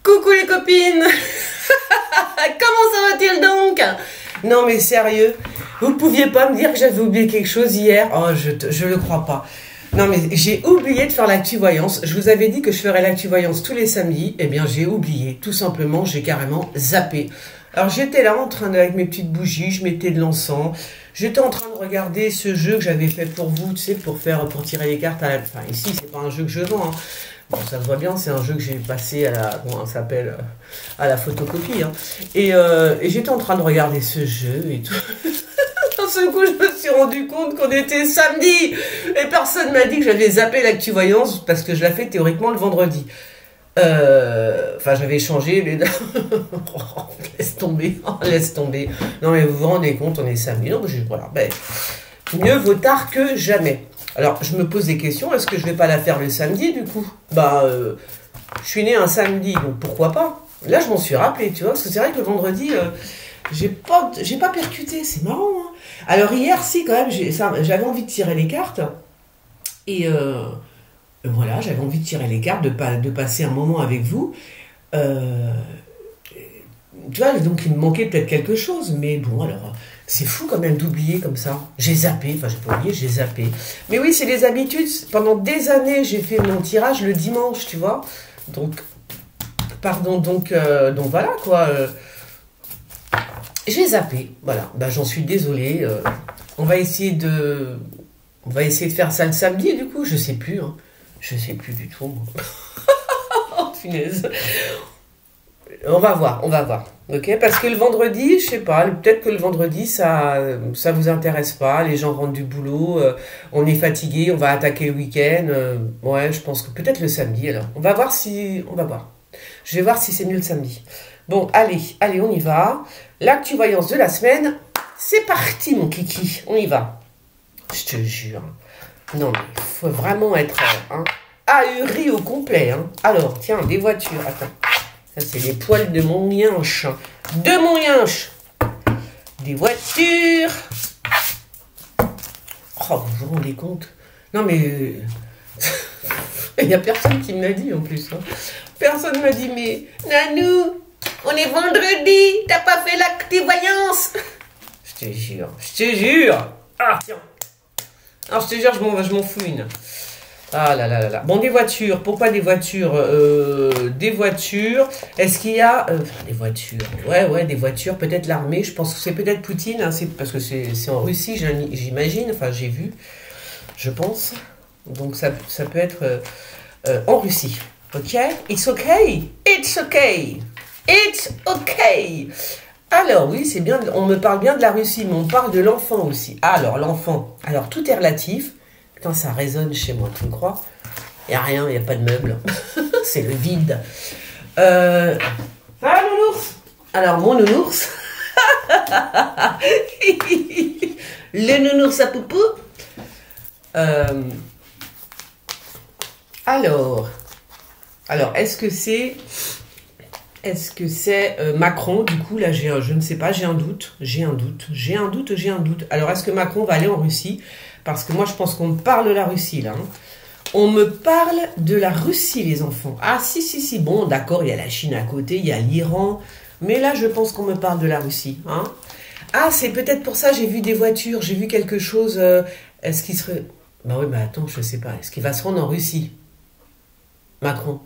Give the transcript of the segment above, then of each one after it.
Coucou les copines. Comment ça va-t-il donc? Non mais sérieux, vous pouviez pas me dire que j'avais oublié quelque chose hier? Oh, je le crois pas. Non mais j'ai oublié de faire l'actu-voyance. Je vous avais dit que je ferais l'actu-voyance tous les samedis. Eh bien j'ai oublié, tout simplement, j'ai carrément zappé. Alors j'étais là en train de, avec mes petites bougies, je mettais de l'encens. J'étais en train de regarder ce jeu que j'avais fait pour vous, tu sais, pour tirer les cartes à la... Enfin ici c'est pas un jeu que je vends, hein. Bon, ça se voit bien, c'est un jeu que j'ai passé à la, comment ça s'appelle, à la photocopie, hein. Et j'étais en train de regarder ce jeu et tout. D'un seul coup, je me suis rendu compte qu'on était samedi. Et personne m'a dit que j'avais zappé l'actu-voyance parce que je la fais théoriquement le vendredi. Enfin, j'avais changé les... Oh, laisse tomber, oh, laisse tomber. Non, mais vous vous rendez compte, on est samedi. Non, voilà, ben, mieux vaut tard que jamais. Alors, je me pose des questions. Est-ce que je vais pas la faire le samedi, du coup? Bah, je suis née un samedi, donc pourquoi pas? Là, je m'en suis rappelé, tu vois, parce que c'est vrai que le vendredi, j'ai pas percuté. C'est marrant, hein. Alors, hier, si, quand même, j'avais envie de tirer les cartes. Et voilà, j'avais envie de tirer les cartes, de passer un moment avec vous. Tu vois, donc il me manquait peut-être quelque chose. Mais bon, alors... C'est fou quand même d'oublier comme ça. J'ai zappé, enfin j'ai pas oublié, j'ai zappé. Mais oui, c'est les habitudes. Pendant des années, j'ai fait mon tirage le dimanche, tu vois. Donc, pardon, donc voilà quoi. J'ai zappé, voilà. Ben, j'en suis désolée. On va essayer de faire ça le samedi, du coup. Je sais plus, hein. Je sais plus du tout. Oh, punaise. On va voir, ok? Parce que le vendredi, je sais pas, peut-être que le vendredi, ça vous intéresse pas, les gens rentrent du boulot, on est fatigué, on va attaquer le week-end, ouais, je pense que peut-être le samedi, alors. On va voir. Je vais voir si c'est mieux le samedi. Bon, allez, on y va. L'actu-voyance de la semaine, c'est parti, mon kiki, on y va. Je te jure. Non, mais il faut vraiment être ahuri au complet, hein. Alors, tiens, des voitures, attends. Ça, c'est les poils de mon yinche. De mon yinche. Des voitures. Oh, vous vous rendez compte? Non, mais... Il n'y a personne qui me l'a dit, en plus, hein. Personne ne m'a dit, mais... Nanou, on est vendredi. T'as pas fait l'actu-voyance? Je te jure. Ah, tiens. Alors, je te jure, je m'en fous une. Ah là là là là. Bon, des voitures. Pourquoi des voitures? Des voitures. Est-ce qu'il y a... des voitures. Ouais, des voitures. Peut-être l'armée. Je pense que c'est peut-être Poutine. Hein, parce que c'est en Russie, j'imagine. Enfin, j'ai vu. Je pense. Donc, ça peut être en Russie. Ok? It's okay. It's okay. It's okay. Alors, oui, c'est bien. On me parle bien de la Russie, mais on parle de l'enfant aussi. Alors, l'enfant. Alors, tout est relatif. Putain, ça résonne chez moi, tu me crois? Il n'y a rien, il n'y a pas de meubles. C'est le vide. Ça va, nounours? Alors, mon nounours. Le nounours à poupou. Alors, est-ce que c'est Macron? Du coup, là, je ne sais pas, j'ai un doute. Alors, est-ce que Macron va aller en Russie? Parce que moi, je pense qu'on me parle de la Russie, là. Hein. On me parle de la Russie, les enfants. Ah, si. Bon, d'accord, il y a la Chine à côté, il y a l'Iran. Mais là, je pense qu'on me parle de la Russie. Hein. Ah, c'est peut-être pour ça, j'ai vu des voitures, j'ai vu quelque chose. Est-ce qu'il serait... Bah oui, mais attends, je sais pas. Est-ce qu'il va se rendre en Russie? Macron.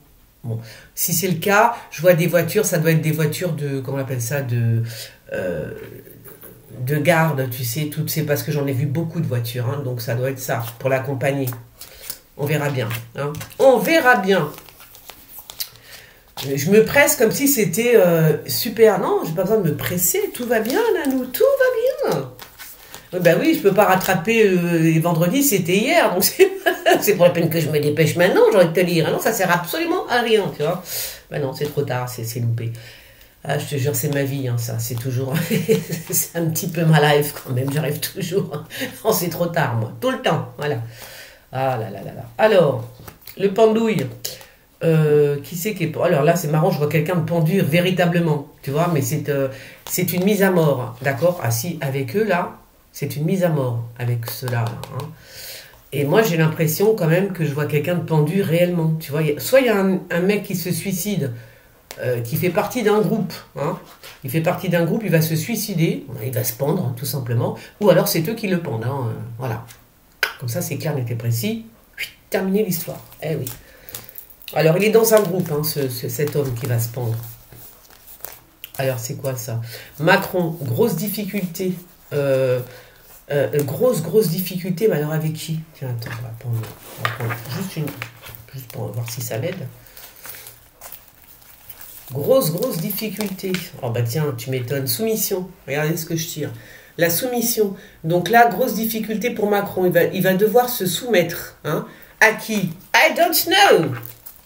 Bon, si c'est le cas, je vois des voitures, ça doit être des voitures de... Comment on appelle ça? De garde, tu sais, c'est parce que j'en ai vu beaucoup de voitures, hein, donc ça doit être ça, pour l'accompagner. On verra bien. Hein. On verra bien. Je me presse comme si c'était super. Non, j'ai pas besoin de me presser. Tout va bien, Nanou, tout va bien. Ben oui, je peux pas rattraper les vendredis, c'était hier, donc c'est pour la peine que je me dépêche maintenant, j'ai envie de te lire. Non, ça sert absolument à rien, tu vois. Ben non, c'est trop tard, c'est loupé. Ah, je te jure, c'est ma vie, hein, ça, c'est toujours... c'est un petit peu ma life, quand même, j'arrive toujours... Oh, c'est trop tard, moi, tout le temps, voilà. Ah là là là là. Alors, le pendouille, qui c'est qui est... Alors là, c'est marrant, je vois quelqu'un de pendu véritablement, tu vois, mais c'est une mise à mort, d'accord? Ah si, avec eux, là, c'est une mise à mort, avec ceux-là, là, hein. Et moi, j'ai l'impression, quand même, que je vois quelqu'un de pendu réellement, tu vois. Soit il y a un mec qui se suicide... qui fait partie d'un groupe. Hein. Il fait partie d'un groupe, il va se suicider, il va se pendre, hein, tout simplement. Ou alors c'est eux qui le pendent. Hein, voilà. Comme ça, c'est clair, n'était précis. Terminé l'histoire. Eh oui. Alors, il est dans un groupe, hein, cet homme qui va se pendre. Alors, c'est quoi ça? Macron, grosse difficulté. Grosse difficulté, mais alors avec qui? Tiens, attends, on va prendre juste pour voir si ça l'aide. Grosse difficulté. Oh bah tiens, tu m'étonnes. Soumission. Regardez ce que je tire. La soumission. Donc là, grosse difficulté pour Macron. Il va devoir se soumettre. Hein, à qui? I don't know.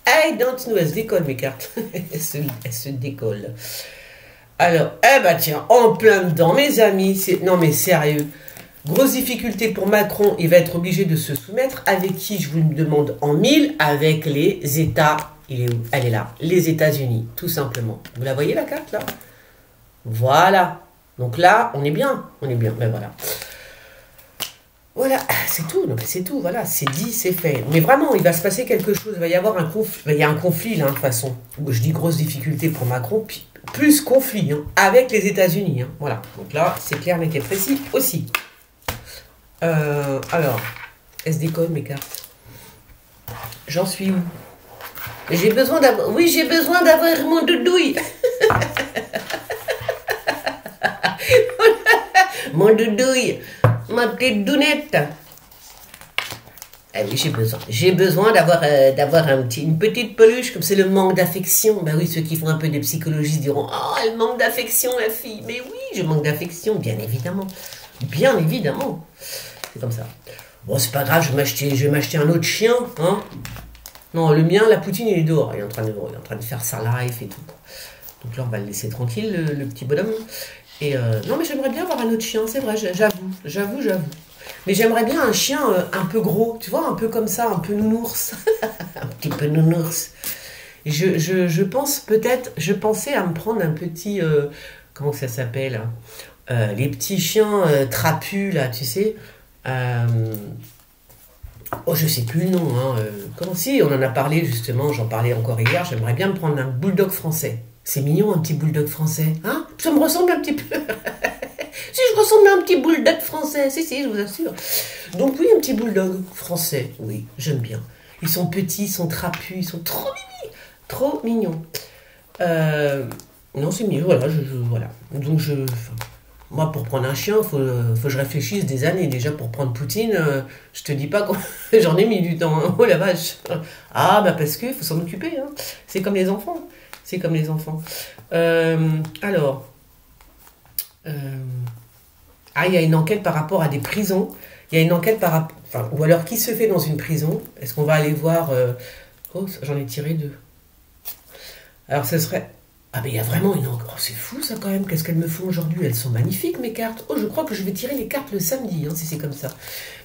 I don't know. Elle se décolle, mes cartes. Elle se décolle. Alors, eh bah tiens, en plein dedans, mes amis. Non mais sérieux. Grosse difficulté pour Macron. Il va être obligé de se soumettre. Avec qui, je vous le demande en mille? Avec les États. Il est où? Elle est là. Les États-Unis, tout simplement. Vous la voyez, la carte, là? Voilà. Donc là, on est bien. On est bien. Ben voilà. Voilà, c'est tout. C'est tout. Voilà, c'est dit, c'est fait. Mais vraiment, il va se passer quelque chose. Il va y avoir un conflit. Il y a un conflit, là, de toute façon. Je dis grosse difficulté pour Macron. Puis plus conflit, hein, avec les États-Unis. Hein. Voilà. Donc là, c'est clair, mais qui est précis aussi. Alors, elle se décolle, mes cartes. J'en suis où? J'ai besoin d'avoir... Oui, j'ai besoin d'avoir mon doudouille. Mon doudouille. Ma petite dounette. Ah oui, j'ai besoin d'avoir une petite peluche, comme c'est le manque d'affection. Ben oui, ceux qui font un peu de psychologie diront « Oh, elle manque d'affection, la fille. » Mais oui, je manque d'affection, bien évidemment. Bien évidemment. C'est comme ça. Bon, c'est pas grave, je vais m'acheter un autre chien, hein. Non, le mien, la poutine, il est dehors. Il est en train de faire sa life et tout. Donc là, on va le laisser tranquille, le petit bonhomme. Et non, mais j'aimerais bien avoir un autre chien, c'est vrai, j'avoue. Mais j'aimerais bien un chien un peu gros, tu vois, un peu comme ça, un peu nounours. Un petit peu nounours. Je pense peut-être, je pensais à me prendre un petit... comment ça s'appelle, hein, les petits chiens trapus, là, tu sais. Oh, je sais plus le nom. Hein. Comment si, on en a parlé justement, j'en parlais encore hier. J'aimerais bien me prendre un bulldog français. C'est mignon, un petit bulldog français. Hein? Ça me ressemble un petit peu. Si, je ressemble à un petit bulldog français. Si, je vous assure. Donc oui, un petit bulldog français. Oui, j'aime bien. Ils sont petits, ils sont trapus, ils sont trop mignons. Trop mignons. Non, c'est mieux. Voilà, voilà. Donc moi, pour prendre un chien, faut que je réfléchisse des années. Déjà, pour prendre Poutine, je te dis pas quoi. J'en ai mis du temps. Hein. Oh la vache. Ah, bah parce qu'il faut s'en occuper. Hein. C'est comme les enfants. C'est comme les enfants. Alors. Il y a une enquête par rapport à des prisons. Il y a une enquête par rapport... Enfin, ou alors, qui se fait dans une prison? Est-ce qu'on va aller voir... Oh, j'en ai tiré 2. Alors, ce serait... Ah ben il y a vraiment une... Oh, c'est fou ça quand même, qu'est-ce qu'elles me font aujourd'hui? Elles sont magnifiques mes cartes. Oh, je crois que je vais tirer les cartes le samedi, hein, si c'est comme ça.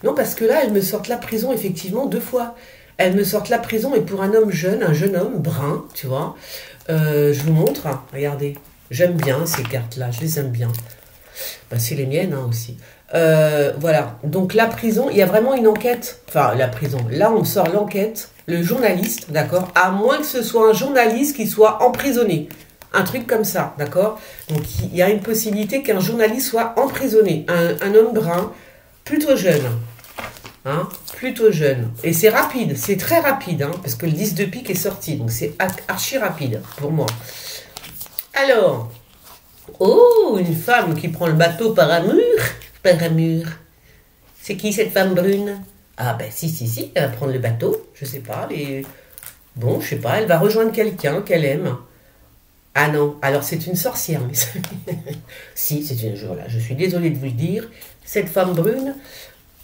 Non, parce que là, elles me sortent la prison effectivement 2 fois. Elles me sortent la prison et pour un homme jeune, un jeune homme brun, tu vois. Je vous montre, regardez. J'aime bien ces cartes-là, je les aime bien. Ben, c'est les miennes hein, aussi. Voilà, donc la prison, il y a vraiment une enquête. Enfin, la prison, là on sort l'enquête. Le journaliste, d'accord? À moins que ce soit un journaliste qui soit emprisonné. Un truc comme ça, d'accord? Donc, il y a une possibilité qu'un journaliste soit emprisonné. Un homme brun, plutôt jeune. Hein? Plutôt jeune. Et c'est rapide, c'est très rapide, hein, parce que le 10 de pique est sorti. Donc, c'est archi rapide, pour moi. Alors, oh, une femme qui prend le bateau par amour. Par amour. C'est qui, cette femme brune? Ah, ben, si, elle va prendre le bateau. Je sais pas, Bon, je sais pas, elle va rejoindre quelqu'un qu'elle aime. Ah non, alors c'est une sorcière, mais si, c'est une jour là. Je suis désolée de vous le dire. Cette femme brune,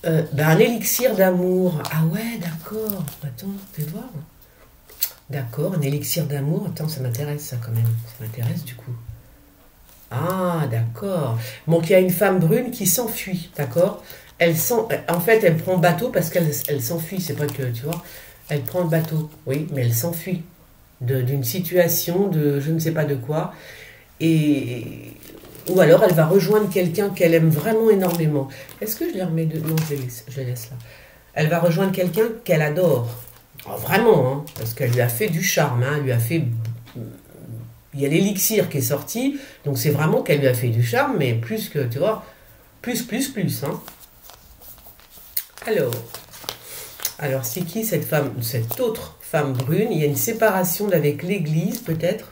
un élixir d'amour. Ah ouais, d'accord. Attends, fais voir. D'accord, un élixir d'amour. Attends, ça m'intéresse ça quand même. Ça m'intéresse du coup. Ah, d'accord. Donc il y a une femme brune qui s'enfuit, d'accord. En fait, elle prend le bateau parce qu'elle s'enfuit. C'est pas que, tu vois, elle prend le bateau. Oui, mais elle s'enfuit d'une situation, de je ne sais pas de quoi. Ou alors, elle va rejoindre quelqu'un qu'elle aime vraiment énormément. Est-ce que je les remets de... Non, je les laisse là. Elle va rejoindre quelqu'un qu'elle adore. Oh, vraiment, hein, parce qu'elle lui a fait du charme. Hein, elle lui a fait il y a l'élixir qui est sorti, donc c'est vraiment qu'elle lui a fait du charme, mais plus que, tu vois, plus, hein. Alors c'est qui cette femme, cette autre femme brune? Il y a une séparation avec l'église, peut-être.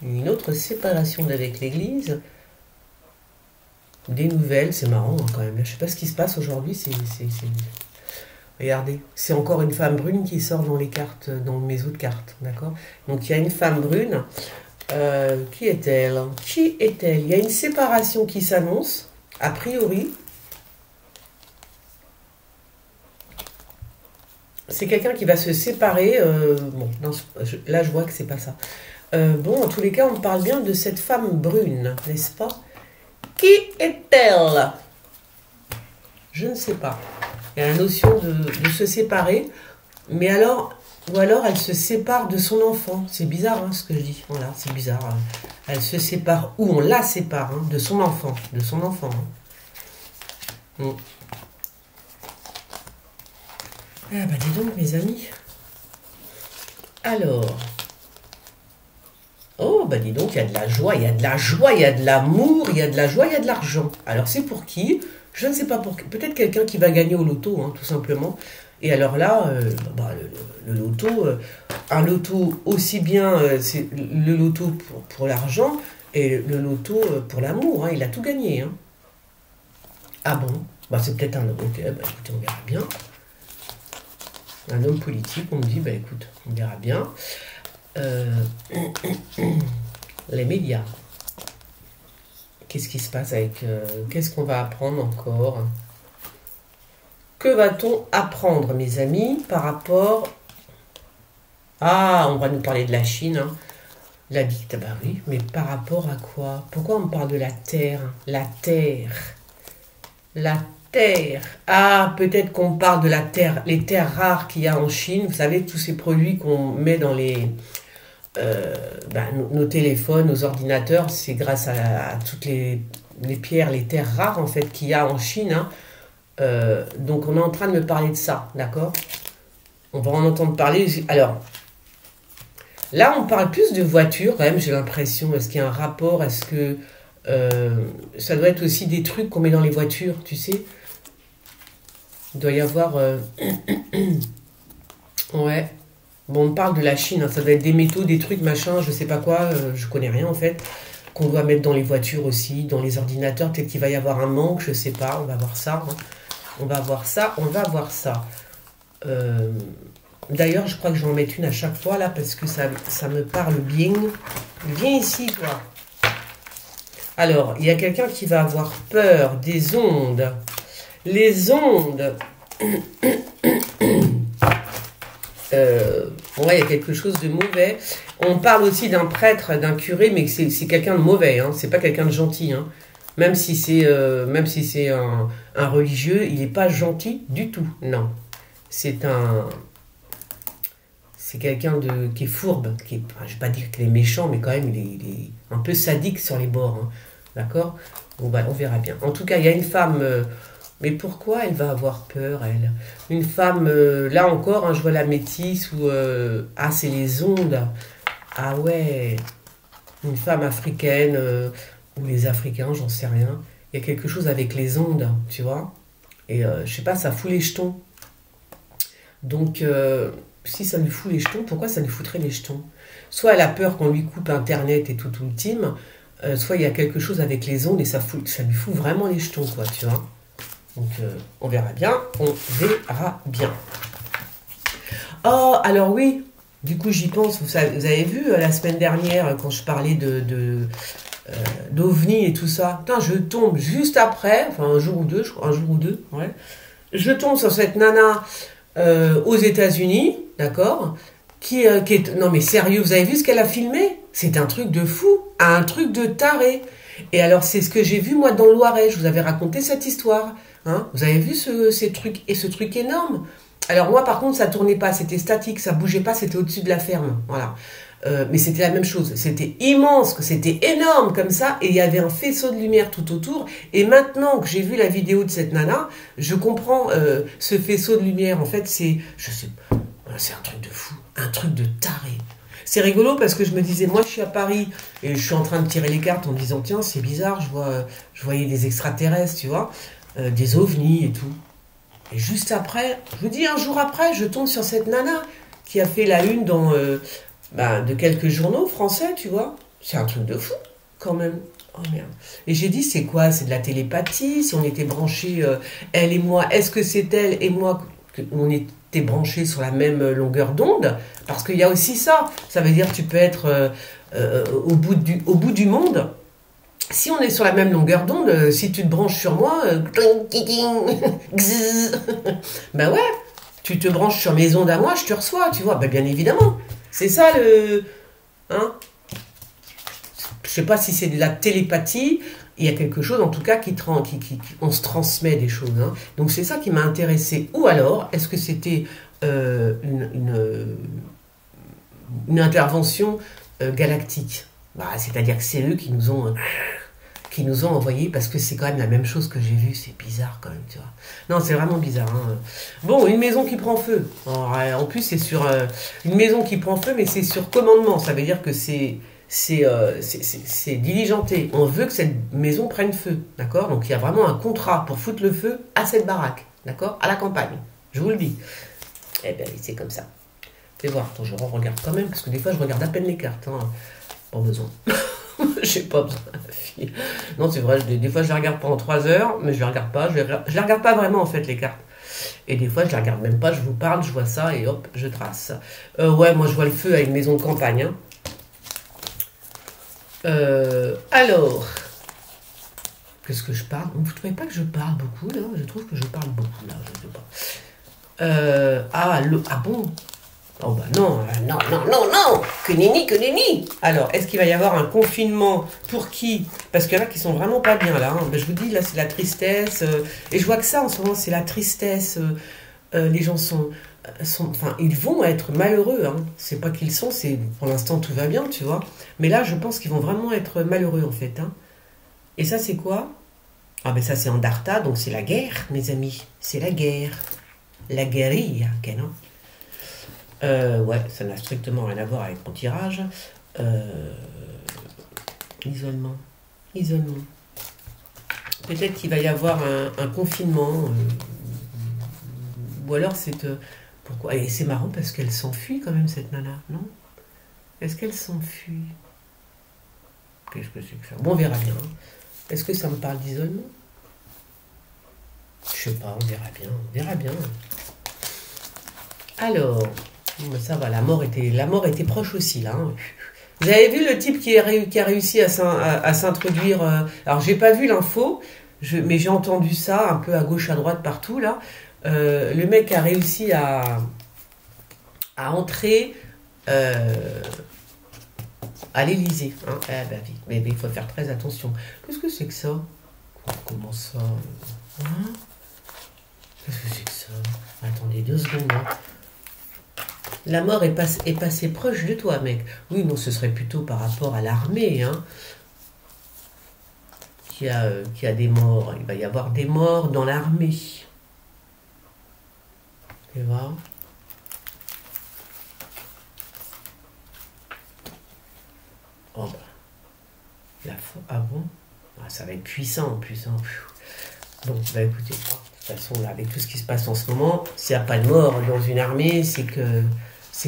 Une autre séparation avec l'église. Des nouvelles, c'est marrant hein, quand même. Je sais pas ce qui se passe aujourd'hui, Regardez, c'est encore une femme brune qui sort dans les cartes, dans mes autres cartes, d'accord? Donc il y a une femme brune. Qui est-elle? Qui est-elle? Il y a une séparation qui s'annonce, a priori. C'est quelqu'un qui va se séparer. Bon, non, là je vois que c'est pas ça. Bon, en tous les cas, on parle bien de cette femme brune, n'est-ce pas? Qui est-elle? Je ne sais pas. Il y a la notion de se séparer, mais alors, ou alors elle se sépare de son enfant. C'est bizarre hein, ce que je dis. Voilà, c'est bizarre. Elle se sépare, ou on la sépare hein, de son enfant. De son enfant. Hein. Ah bah dis donc mes amis. Alors. Oh bah dis donc, il y a de la joie, il y a de la joie, il y a de l'amour, il y a de la joie, il y a de l'argent. Alors c'est pour qui? Je ne sais pas pour qui. Peut-être quelqu'un qui va gagner au loto, hein, tout simplement. Et alors là, le loto, un loto aussi bien, c'est le loto pour l'argent et le loto pour l'amour. Hein, il a tout gagné. Hein. Ah bon? Bah c'est peut-être un homme. Ok, bah écoutez, on verra bien. Un homme politique, on me dit, bah écoute, on verra bien. Les médias. Qu'est-ce qui se passe avec... qu'est-ce qu'on va apprendre encore? Que va-t-on apprendre, mes amis, par rapport... Ah, on va nous parler de la Chine. Hein. La dictature, bah oui, mais par rapport à quoi? Pourquoi on parle de la terre? La terre. La terre. Ah, peut-être qu'on parle de la terre, les terres rares qu'il y a en Chine. Vous savez, tous ces produits qu'on met dans les... nos téléphones, nos ordinateurs, c'est grâce à toutes les pierres, les terres rares en fait qu'il y a en Chine. Hein. Donc on est en train de me parler de ça, d'accord? On va en entendre parler. Alors, là on parle plus de voitures quand même, j'ai l'impression. Est-ce qu'il y a un rapport? Est-ce que ça doit être aussi des trucs qu'on met dans les voitures, tu sais? Il doit y avoir... ouais. Bon, on parle de la Chine, hein, ça doit être des métaux, des trucs, machin, je sais pas quoi, je connais rien en fait, qu'on doit mettre dans les voitures aussi, dans les ordinateurs, peut-être qu'il va y avoir un manque, je sais pas, on va voir ça, hein. On va voir ça, on va voir ça. D'ailleurs, je crois que je vais en mettre une à chaque fois là, parce que ça me parle bien. Viens ici, toi. Alors, il y a quelqu'un qui va avoir peur des ondes. Les ondes... ouais, il y a quelque chose de mauvais. On parle aussi d'un prêtre, d'un curé, mais c'est quelqu'un de mauvais, hein. C'est pas quelqu'un de gentil. Hein. Même si c'est un religieux, il n'est pas gentil du tout. Non. C'est quelqu'un qui est fourbe. Je ne vais pas dire qu'il est méchant, mais quand même, il est un peu sadique sur les bords. Hein. D'accord? Bon, bah, on verra bien. En tout cas, il y a une femme... mais pourquoi elle va avoir peur, elle? Une femme, là encore, hein, je vois la métisse, ou... ah, c'est les ondes. Ah ouais. Une femme africaine, ou les Africains, j'en sais rien. Il y a quelque chose avec les ondes, tu vois. Et je sais pas, ça fout les jetons. Donc, si ça lui fout les jetons, pourquoi ça lui foutrait les jetons? Soit elle a peur qu'on lui coupe Internet et tout ultime, soit il y a quelque chose avec les ondes et ça lui fout vraiment les jetons, quoi, tu vois. Donc, on verra bien, on verra bien. Oh, alors oui, du coup, j'y pense. Vous avez vu la semaine dernière, quand je parlais d'OVNI et tout ça. Putain, je tombe juste après, enfin un jour ou deux, je crois, un jour ou deux, ouais. Je tombe sur cette nana aux États-Unis, d'accord, qui est... Non mais sérieux, vous avez vu ce qu'elle a filmé? C'est un truc de fou, un truc de taré. Et alors, c'est ce que j'ai vu, moi, dans le Loiret. Je vous avais raconté cette histoire. Hein, vous avez vu ces trucs, et ce truc énorme? Alors moi, par contre, ça tournait pas, c'était statique, ça bougeait pas, c'était au-dessus de la ferme. Voilà. Mais c'était la même chose. C'était immense, c'était énorme comme ça, et il y avait un faisceau de lumière tout autour. Et maintenant que j'ai vu la vidéo de cette nana, je comprends ce faisceau de lumière. En fait, c'est un truc de fou, un truc de taré. C'est rigolo parce que je me disais, moi je suis à Paris et je suis en train de tirer les cartes en me disant, tiens, c'est bizarre, je voyais des extraterrestres, tu vois, des ovnis et tout. Et juste après, je vous dis, un jour après, je tombe sur cette nana qui a fait la une de quelques journaux français, tu vois. C'est un truc de fou, quand même. Oh merde. Et j'ai dit, c'est quoi? C'est de la télépathie? Si on était branchés, elle et moi, est-ce que c'est elle et moi, on était branchés sur la même longueur d'onde? Parce qu'il y a aussi ça. Ça veut dire que tu peux être au bout du monde. Si on est sur la même longueur d'onde, si tu te branches sur moi, ben ouais, tu te branches sur mes ondes à moi, je te reçois, tu vois. Ben bien évidemment. C'est ça le... Hein? Je sais pas si c'est de la télépathie, il y a quelque chose en tout cas on se transmet des choses. Hein. Donc c'est ça qui m'a intéressé. Ou alors, est-ce que c'était une intervention galactique? Bah, c'est-à-dire que c'est eux qui nous ont envoyé, parce que c'est quand même la même chose que j'ai vu. C'est bizarre quand même, tu vois. Non, c'est vraiment bizarre. Hein. Bon, une maison qui prend feu. En plus, c'est sur une maison qui prend feu, mais c'est sur commandement. Ça veut dire que c'est diligenté. On veut que cette maison prenne feu, d'accord? Donc il y a vraiment un contrat pour foutre le feu à cette baraque, d'accord? À la campagne, je vous le dis. Eh bien, c'est comme ça. Fais voir, attends, je regarde quand même, parce que des fois je regarde à peine les cartes. Hein. Pas besoin. J'ai pas besoin, la fille. Non, c'est vrai, des fois je les regarde pendant 3 heures, mais je les regarde pas. Je les regarde pas vraiment en fait, les cartes. Et des fois je les regarde même pas, je vous parle, je vois ça et hop, je trace. Ouais, moi je vois le feu à une maison de campagne. Hein. Alors, qu'est-ce que je parle? Vous ne trouvez pas que je parle beaucoup là? Je trouve que je parle beaucoup là, je sais pas. Ah bon? Oh bah non, que nenni. Alors, est-ce qu'il va y avoir un confinement pour qui? Parce qu'il y en a qui sont vraiment pas bien là. Hein. Ben, je vous dis, là c'est la tristesse. Et je vois que ça en ce moment, c'est la tristesse. Les gens enfin, ils vont être malheureux. Hein. C'est pas qu'ils sont, c'est pour l'instant tout va bien, tu vois. Mais là, je pense qu'ils vont vraiment être malheureux en fait. Hein. Et ça, c'est quoi? Ah ben ça, c'est Andarta, donc c'est la guerre, mes amis. C'est la guerre. La guérilla, ok, non? Ouais, ça n'a strictement rien à voir avec mon tirage. Isolement. Peut-être qu'il va y avoir un confinement. Ou alors c'est... pourquoi? Et c'est marrant parce qu'elle s'enfuit quand même, cette nana, non? Est-ce qu'elle s'enfuit? Qu'est-ce que c'est que ça? Bon, on verra bien. Est-ce que ça me parle d'isolement? Je sais pas, on verra bien. Alors... Ça va, la mort était proche aussi, là. Hein. Vous avez vu le type qui a réussi à s'introduire... alors, j'ai pas vu l'info, mais j'ai entendu ça un peu à gauche, à droite, partout, là. Le mec a réussi à entrer à l'Élysée. Hein. Eh ben, vite. Mais il faut faire très attention. Qu'est-ce que c'est que ça? Comment ça? Hein? Qu'est-ce que c'est que ça? Attendez 2 secondes, hein. La mort est passée proche de toi, mec. Oui, non, ce serait plutôt par rapport à l'armée, hein, qui a des morts. Il va y avoir des morts dans l'armée. Tu vois? Oh, bah. Ah bon? Ah, ça va être puissant, puissant. Bon, bah écoutez, de toute façon, là, avec tout ce qui se passe en ce moment, s'il n'y a pas de mort dans une armée, c'est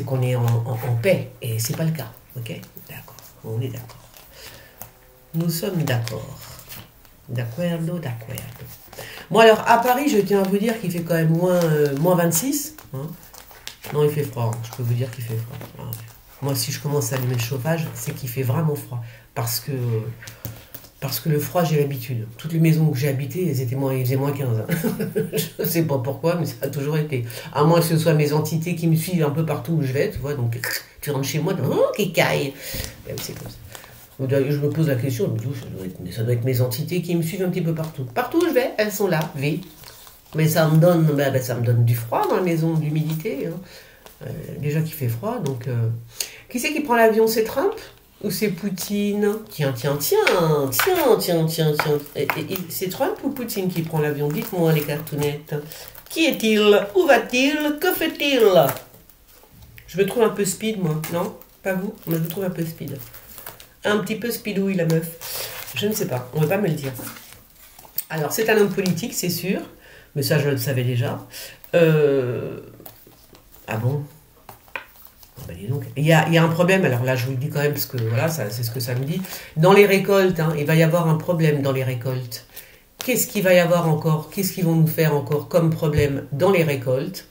qu'on est en paix. Et c'est pas le cas. Ok? D'accord. On est d'accord. Nous sommes d'accord. D'accordo. Bon, alors, à Paris, je tiens à vous dire qu'il fait quand même moins 26. Hein. Non, il fait froid. Hein. Je peux vous dire qu'il fait froid. Ah, ouais. Moi, si je commence à allumer le chauffage, c'est qu'il fait vraiment froid. Parce que le froid, j'ai l'habitude. Toutes les maisons que j'ai habitées, il faisait moins 15. Hein. Je ne sais pas pourquoi, mais ça a toujours été. À moins que ce soit mes entités qui me suivent un peu partout où je vais, tu vois. Donc, tu rentres chez moi, qui caille. C'est comme ça. Je me pose la question, je me dis, ça doit être mes entités qui me suivent un petit peu partout. Partout où je vais, elles sont là, Mais ça me donne du froid dans la maison, de l'humidité. Hein. Déjà qu'il fait froid, donc... Qui c'est qui prend l'avion? C'est Trump? Ou c'est Poutine? Tiens. C'est Trump ou Poutine qui prend l'avion? Dites-moi, les cartounettes. Qui est-il? Où va-t-il? Que fait-il? Je me trouve un peu speed, moi, non? Pas vous? Moi, je vous trouve un peu speed. Un petit peu speedouille, la meuf. Je ne sais pas, on ne va pas me le dire. Alors, c'est un homme politique, c'est sûr. Mais ça, je le savais déjà. Ah bon? Ben dis donc. Il y a un problème, alors là, je vous le dis quand même, parce que voilà, c'est ce que ça me dit. Dans les récoltes, hein, il va y avoir un problème dans les récoltes. Qu'est-ce qu'il va y avoir encore? Qu'est-ce qu'ils vont nous faire encore comme problème dans les récoltes?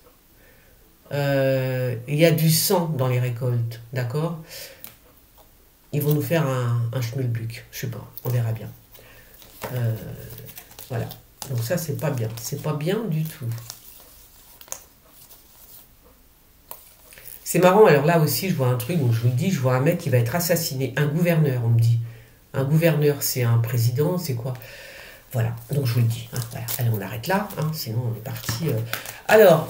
Il y a du sang dans les récoltes, d'accord? Ils vont nous faire un schmulbuck, je sais pas, on verra bien. Voilà, donc ça c'est pas bien, c'est pas bien du tout. C'est marrant, alors là aussi je vois un truc, donc je vous le dis, je vois un mec qui va être assassiné, un gouverneur on me dit. Un gouverneur c'est un président, c'est quoi? Voilà, donc je vous le dis. Hein, voilà. Allez, on arrête là, hein, sinon on est parti. Alors,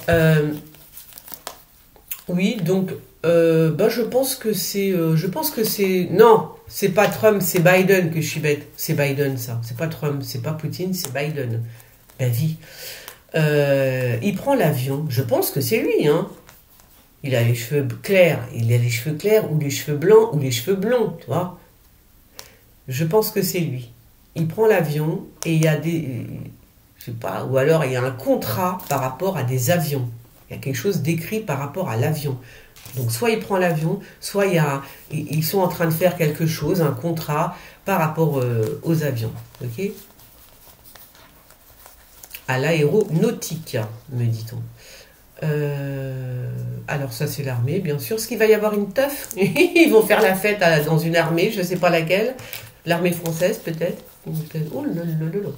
oui, donc, bah, je pense que c'est. Non, c'est pas Trump, c'est Biden que je suis bête. C'est Biden, ça. C'est pas Trump, c'est pas Poutine, c'est Biden. La vie. Il prend l'avion. Je pense que c'est lui, hein. Il a les cheveux clairs. Il a les cheveux clairs ou les cheveux blancs ou les cheveux blonds, tu vois. Je pense que c'est lui. Il prend l'avion et il y a des... Je sais pas, ou alors il y a un contrat par rapport à des avions. Il y a quelque chose d'écrit par rapport à l'avion. Donc soit il prend l'avion, soit ils sont en train de faire quelque chose, un contrat par rapport aux avions. Ok? À l'aéronautique, me dit-on. Alors ça c'est l'armée, bien sûr. Est-ce qu'il va y avoir une teuf? Ils vont faire la fête dans une armée, je ne sais pas laquelle. L'armée française peut-être. Oh là là là là.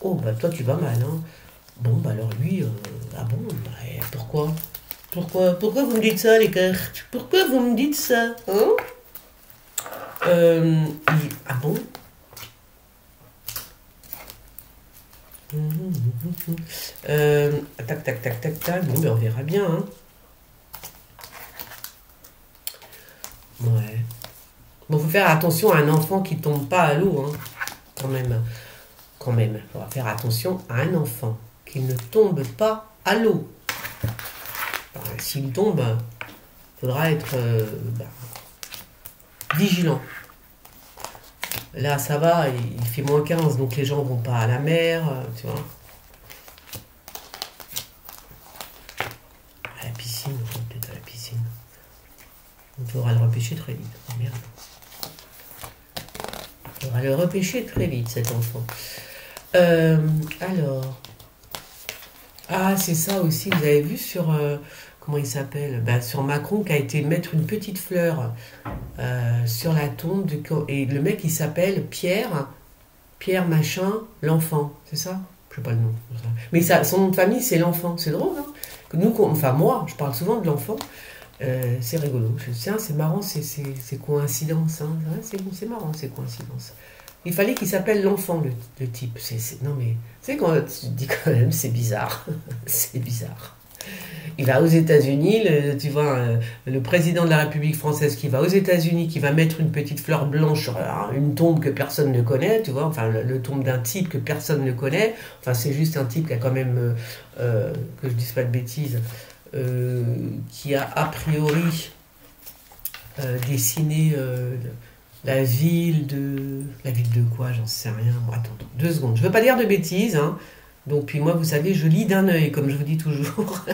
Oh bah toi tu vas mal, hein. Bon bah alors lui, ah bon, bah, pourquoi vous me dites ça les cartes? Pourquoi vous me dites ça, hein? Ah bon? Tac tac tac tac tac. Bon ben on verra bien, hein. Ouais. Bon, faut faire attention à un enfant qui tombe pas à l'eau, hein. Quand même. Quand même. On va faire attention à un enfant qui ne tombe pas à l'eau. S'il tombe, il faudra être vigilant. Là, ça va, il fait -15, donc les gens vont pas à la mer, tu vois. À la piscine, peut-être à la piscine. On faudra le repêcher très vite. Oh merde. On faudra le repêcher très vite, cet enfant. Alors. Ah, c'est ça aussi, vous avez vu sur... comment il s'appelle? Ben, sur Macron, qui a été mettre une petite fleur sur la tombe. Et le mec, il s'appelle Pierre machin, l'enfant. C'est ça? Je sais pas le nom. Mais ça, son nom de famille, c'est l'enfant. C'est drôle, hein? Nous, enfin, moi, je parle souvent de l'enfant. C'est rigolo. Tiens, c'est marrant, c'est coïncidence. Hein. C'est marrant, ces coïncidences. Il fallait qu'il s'appelle l'enfant, le type. Non, mais, tu sais, quand tu te dis quand même, c'est bizarre. C'est bizarre. Il va aux États-Unis, tu vois, le président de la République française qui va aux États-Unis, qui va mettre une petite fleur blanche sur une tombe que personne ne connaît, tu vois, enfin, le tombe d'un type que personne ne connaît. Enfin, c'est juste un type qui a quand même, que je dise pas de bêtises, qui a priori dessiné la ville de quoi, j'en sais rien. Bon, attends, 2 secondes. Je veux pas dire de bêtises, hein. Donc, puis moi, vous savez, je lis d'un œil, comme je vous dis toujours.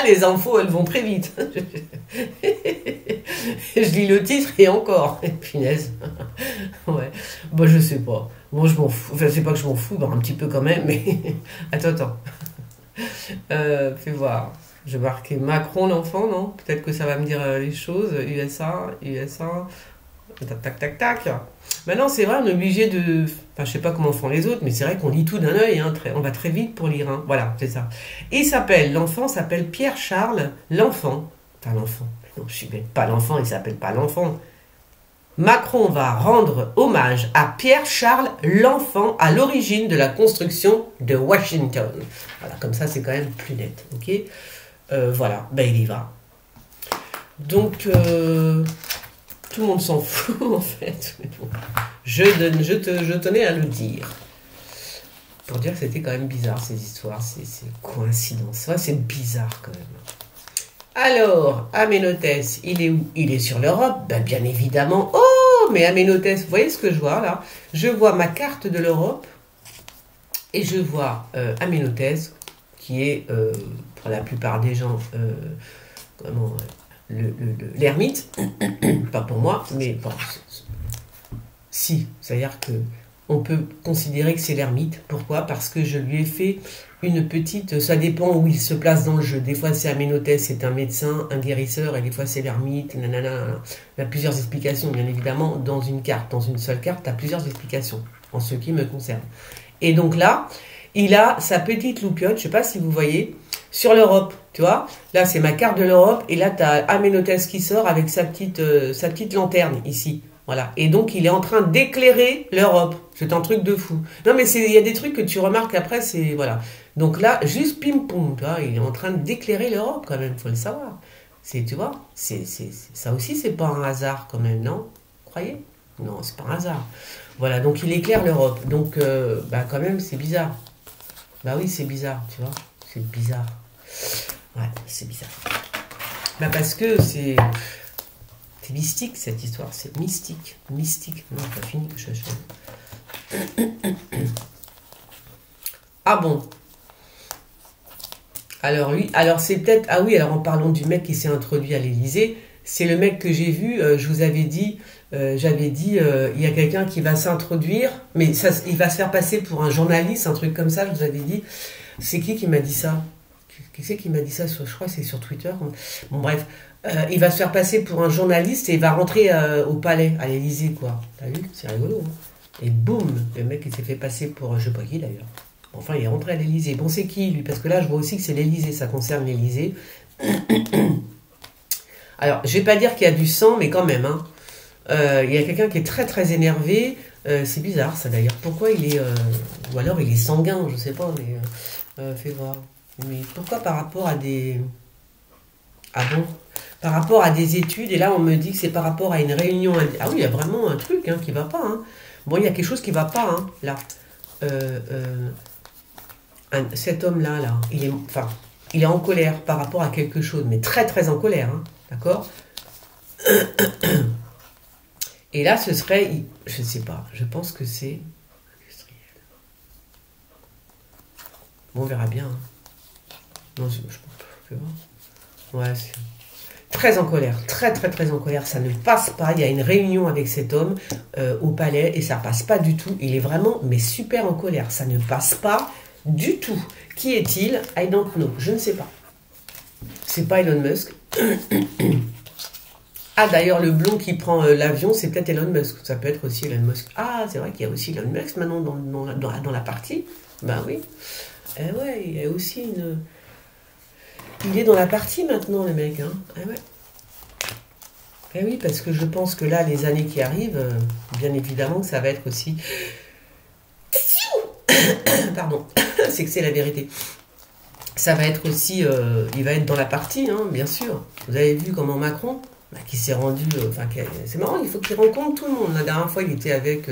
Les infos, elles vont très vite. Je lis le titre et encore. Punaise. Ouais. Bon, je sais pas. Moi, je m'en fous. Enfin, c'est pas que je m'en fous, bon, un petit peu quand même, mais... Attends. Fais voir. Je vais marquer Macron, l'enfant, non? Peut-être que ça va me dire les choses. USA. Tac. Maintenant, c'est vrai, on est obligé de... Enfin, je sais pas comment font les autres, mais c'est vrai qu'on lit tout d'un œil. Hein, on va très vite pour lire. Hein. Voilà, c'est ça. Et l'enfant s'appelle Pierre-Charles l'enfant. Enfin, l'enfant. Non, je suis bête. Pas l'enfant, il s'appelle pas l'enfant. Macron va rendre hommage à Pierre-Charles l'enfant à l'origine de la construction de Washington. Voilà, comme ça, c'est quand même plus net. Ok, voilà, ben il y va. Donc... tout le monde s'en fout, en fait. Je tenais à le dire. Pour dire que c'était quand même bizarre, ces histoires, ces coïncidences. Ouais, c'est bizarre, quand même. Alors, Aménotès, il est où? Il est sur l'Europe, ben, bien évidemment. Oh, mais Aménotès, vous voyez ce que je vois là? Je vois ma carte de l'Europe et je vois Aménotès, qui est, pour la plupart des gens, comment, l'ermite. Pas pour moi, mais bon, si, c'est-à-dire que on peut considérer que c'est l'ermite. Pourquoi? Parce que je lui ai fait une petite... Ça dépend où il se place dans le jeu. Des fois, c'est Aménotès, c'est un médecin, un guérisseur, et des fois, c'est l'ermite. Nanana. Il y a plusieurs explications, bien évidemment, dans une carte. Dans une seule carte, tu as plusieurs explications, en ce qui me concerne. Et donc là, il a sa petite loupiote, je ne sais pas si vous voyez, sur l'Europe, tu vois. Là, c'est ma carte de l'Europe, et là, tu as Aménotès qui sort avec sa petite lanterne, ici. Voilà. Et donc, il est en train d'éclairer l'Europe. C'est un truc de fou. Non, mais il y a des trucs que tu remarques après, c'est... Voilà. Donc là, juste pim-pom, tu vois, il est en train d'éclairer l'Europe, quand même, faut le savoir. Tu vois, ça aussi, c'est pas un hasard, quand même, non? Vous croyez? Non, c'est pas un hasard. Voilà, donc il éclaire l'Europe. Donc, bah, quand même, c'est bizarre. Bah oui, c'est bizarre, tu vois. C'est bizarre. Ouais, c'est bizarre. Bah, parce que c'est... C'est mystique cette histoire, c'est mystique, mystique. Non, pas fini que je Ah bon. Alors lui, alors c'est peut-être... Ah oui, alors en parlant du mec qui s'est introduit à l'Élysée, c'est le mec que j'ai vu, je vous avais dit, j'avais dit, il y a quelqu'un qui va s'introduire, mais ça, il va se faire passer pour un journaliste, un truc comme ça, je vous avais dit. C'est qui m'a dit ça? Qui c'est qui m'a dit ça? Je crois que c'est sur Twitter. Bon, bref. Il va se faire passer pour un journaliste et il va rentrer au palais, à l'Élysée, quoi. T'as vu? C'est rigolo. Hein, et boum, le mec, il s'est fait passer pour, je sais pas qui d'ailleurs. Enfin, il est rentré à l'Élysée. Bon, c'est qui, lui? Parce que là, je vois aussi que c'est l'Élysée, ça concerne l'Élysée. Alors, je vais pas dire qu'il y a du sang, mais quand même, hein. Il y a quelqu'un qui est très, très énervé. C'est bizarre, ça, d'ailleurs. Pourquoi il est... ou alors, il est sanguin, je sais pas, mais... fais voir. Mais pourquoi par rapport à des... Ah bon? Par rapport à des études, et là on me dit que c'est par rapport à une réunion. Ah oui, il y a vraiment un truc qui va pas. Hein. Bon, il y a quelque chose qui va pas, hein, là. Cet homme-là, il est en colère par rapport à quelque chose, mais très très en colère, hein, d'accord? Et là, ce serait, je ne sais pas, je pense que c'est industriel. Bon, on verra bien. Hein. Non, je peux voir. Ouais, c'est... Très en colère, très très très en colère, ça ne passe pas, il y a une réunion avec cet homme au palais et ça passe pas du tout, il est vraiment mais super en colère, ça ne passe pas du tout. Qui est-il? I don't know, je ne sais pas. C'est pas Elon Musk. Ah d'ailleurs le blond qui prend l'avion c'est peut-être Elon Musk, ça peut être aussi Elon Musk. Ah c'est vrai qu'il y a aussi Elon Musk maintenant dans la partie, ben oui. Eh ouais, il y a aussi une... Il est dans la partie maintenant, le mec. Hein. Ah ouais. Eh oui, parce que je pense que là, les années qui arrivent, bien évidemment, ça va être aussi... Pardon, c'est que c'est la vérité. Ça va être aussi... il va être dans la partie, hein, bien sûr. Vous avez vu comment Macron, qui s'est rendu... c'est marrant, il faut qu'il rencontre tout le monde. La dernière fois, il était avec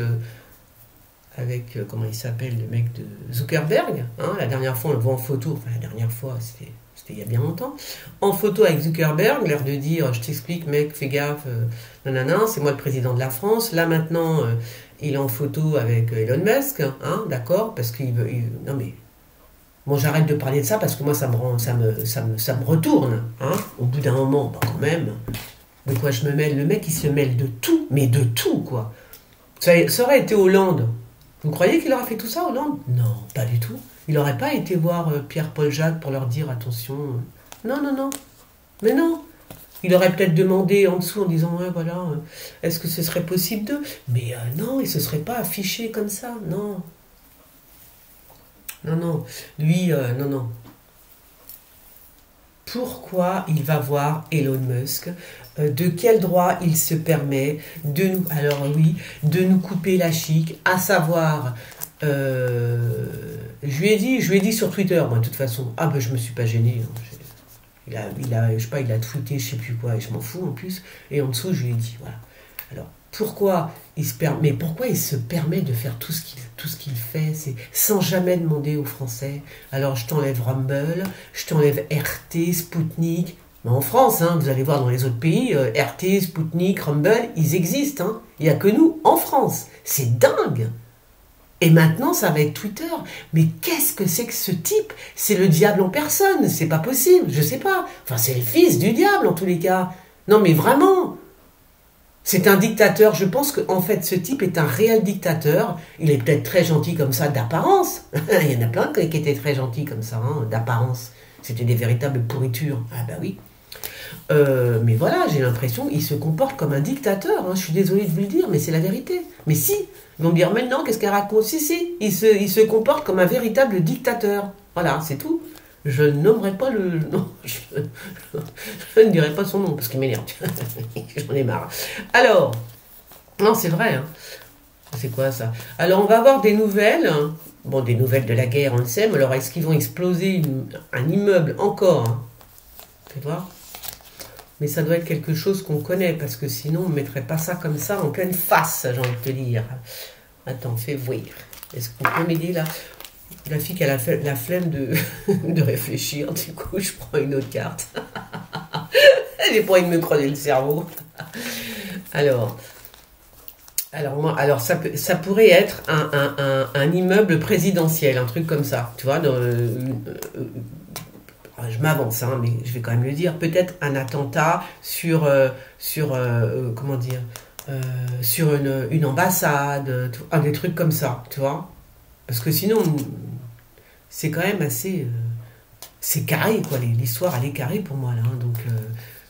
comment il s'appelle, le mec de Zuckerberg. Hein, la dernière fois, on le voit en photo. Enfin, la dernière fois, c'était il y a bien longtemps, en photo avec Zuckerberg, l'air de dire, je t'explique mec, fais gaffe, nanana, c'est moi le président de la France, là maintenant, il est en photo avec Elon Musk, hein, d'accord, parce qu'il veut... non mais, bon j'arrête de parler de ça parce que moi ça me retourne, hein, au bout d'un moment, bah, quand même, de quoi je me mêle, le mec il se mêle de tout, mais de tout quoi, ça aurait été Hollande, vous croyez qu'il aurait fait tout ça Hollande? Non, pas du tout. Il n'aurait pas été voir Pierre-Paul Jacques pour leur dire attention. Non, non, non. Mais non. Il aurait peut-être demandé en dessous en disant ouais, voilà, est-ce que ce serait possible de... Mais non, il ne se serait pas affiché comme ça. Non. Non, non. Lui, non, non. Pourquoi il va voir Elon Musk? De quel droit il se permet de nous... Alors oui, de nous couper la chic, à savoir... je lui ai dit sur Twitter, moi, de toute façon. Ah ben je me suis pas gêné. Hein. Je sais pas, il a tweeté, je sais plus quoi, et je m'en fous en plus. Et en dessous, je lui ai dit, voilà. Alors, pourquoi il se permet de faire tout ce qu'il fait, c'est sans jamais demander aux Français. Alors, je t'enlève Rumble, je t'enlève RT, Spoutnik. Mais en France, hein, vous allez voir dans les autres pays, RT, Sputnik, Rumble, ils existent. Hein. Il n'y a que nous en France. C'est dingue. Et maintenant, ça va être Twitter. Mais qu'est-ce que c'est que ce type? C'est le diable en personne. C'est pas possible. Je sais pas. Enfin, c'est le fils du diable en tous les cas. Non, mais vraiment. C'est un dictateur. Je pense qu'en fait, ce type est un réel dictateur. Il est peut-être très gentil comme ça d'apparence. Il y en a plein qui étaient très gentils comme ça, hein, d'apparence. C'était des véritables pourritures. Ah bah oui. Mais voilà, j'ai l'impression qu'il se comporte comme un dictateur. Hein. Je suis désolée de vous le dire, mais c'est la vérité. Mais si, ils vont me dire maintenant, qu'est-ce qu'elle raconte? Si, il se comporte comme un véritable dictateur. Voilà, c'est tout. Je nommerai pas le... Non, je ne dirai pas son nom, parce qu'il m'énerve. J'en ai marre. Alors, non, c'est vrai. Hein. C'est quoi ça? Alors, on va avoir des nouvelles. Hein. Bon, des nouvelles de la guerre, on le sait. Mais alors, est-ce qu'ils vont exploser un immeuble encore? Hein. Faites voir. Mais ça doit être quelque chose qu'on connaît, parce que sinon, on ne mettrait pas ça comme ça en pleine face, j'ai envie de te dire. Attends, fais voir. Est-ce qu'on peut m'aider là? La fille qui a la flemme de réfléchir, du coup, je prends une autre carte. J'ai pas envie de me creuser le cerveau. Alors ça pourrait être un immeuble présidentiel, un truc comme ça, tu vois, je m'avance, hein, mais je vais quand même le dire, peut-être un attentat sur comment dire, sur une ambassade, des trucs comme ça, tu vois. Parce que sinon, c'est quand même assez... c'est carré, quoi, l'histoire, elle est carrée pour moi, là. Hein, donc,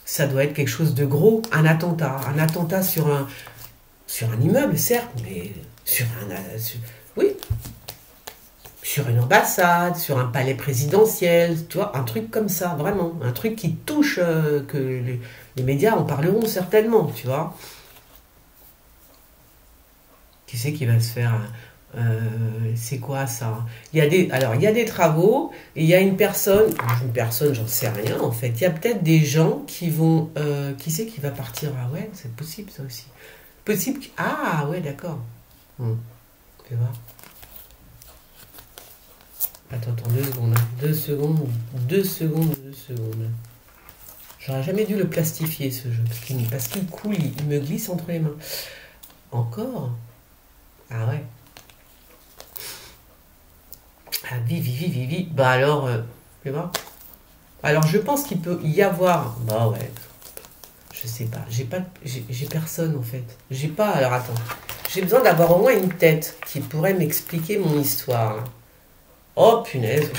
ça doit être quelque chose de gros, un attentat sur un immeuble, certes, mais oui, sur une ambassade, sur un palais présidentiel, tu vois, un truc comme ça, vraiment. Un truc qui touche, que les médias en parleront certainement, tu vois. Qui c'est qui va se faire... c'est quoi ça? Il y a des travaux, et il y a une personne, j'en sais rien en fait. Il y a peut-être des gens qui vont... qui c'est qui va partir? Ah ouais, c'est possible ça aussi. Possible que... Ah ouais, d'accord. Tu vois. Attends, 2 secondes. 2 secondes. J'aurais jamais dû le plastifier ce jeu, parce qu'il coule, il me glisse entre les mains. Encore? Ah ouais. Ah, vivi. Bah alors, tu vois. Alors je pense qu'il peut y avoir... Bah ouais. Je sais pas. J'ai personne en fait. J'ai pas... Alors attends. J'ai besoin d'avoir au moins une tête qui pourrait m'expliquer mon histoire. Oh punaise.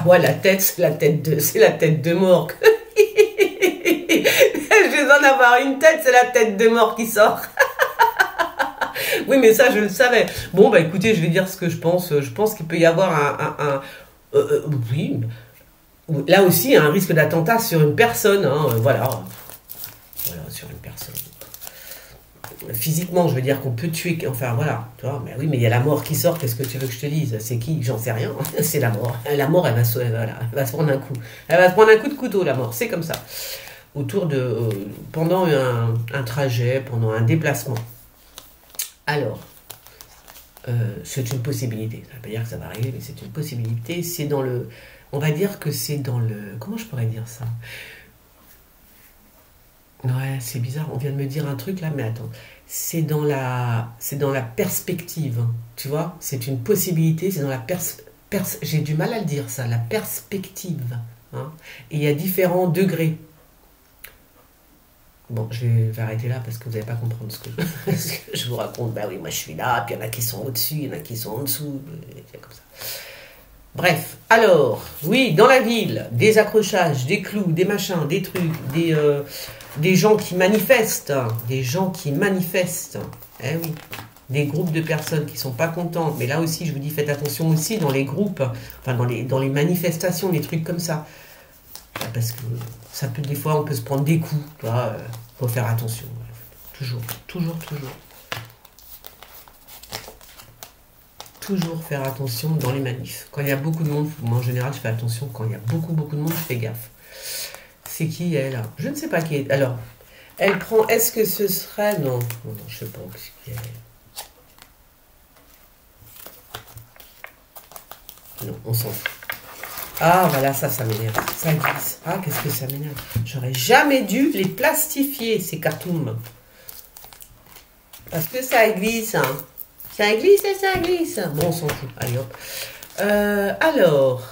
Ouais, la tête, c'est la tête de mort. J'ai besoin d'avoir une tête, c'est la tête de mort qui sort. Oui, mais ça, je le savais. Bon, bah écoutez, je vais dire ce que je pense. Je pense qu'il peut y avoir oui, là aussi, un risque d'attentat sur une personne. Hein, voilà, sur une personne. Physiquement, je veux dire qu'on peut tuer... Enfin, voilà, tu vois. Mais oui, mais il y a la mort qui sort. Qu'est-ce que tu veux que je te dise? C'est qui? J'en sais rien. C'est la mort. La mort, elle va se prendre un coup. Elle va se prendre un coup de couteau, la mort. C'est comme ça. Pendant un trajet, pendant un déplacement. Alors, c'est une possibilité. Ça ne veut pas dire que ça va arriver, mais c'est une possibilité. C'est dans le... On va dire que c'est dans le... Comment je pourrais dire ça? Ouais, c'est bizarre. On vient de me dire un truc là, mais attends. C'est dans la perspective. Hein, tu vois? C'est une possibilité. C'est dans la j'ai du mal à le dire ça. La perspective. Hein, et il y a différents degrés. Bon, je vais arrêter là parce que vous n'allez pas comprendre ce que je vous raconte. Bah oui, moi je suis là, puis il y en a qui sont au-dessus, il y en a qui sont en dessous, comme ça. Bref, alors, oui, dans la ville, des accrochages, des clous, des machins, des trucs, des gens qui manifestent, eh oui, des groupes de personnes qui ne sont pas contentes, mais là aussi, je vous dis, faites attention aussi dans les groupes, enfin dans les manifestations, des trucs comme ça. Parce que ça peut, des fois, on peut se prendre des coups, tu vois, faut faire attention. Toujours. Toujours faire attention dans les manifs. Quand il y a beaucoup de monde, moi en général, je fais attention. Quand il y a beaucoup de monde, je fais gaffe. C'est qui, elle? Je ne sais pas qui est. Alors, elle prend... Est-ce que ce serait... Non, je sais pas qui elle est. Non, on s'en fout. Ah, voilà, ça m'énerve. Ça glisse. Ah, qu'est-ce que ça m'énerve. J'aurais jamais dû les plastifier, ces cartons. Parce que ça glisse, hein. Ça glisse et ça glisse. Bon, on s'en fout. Allez, hop. Alors.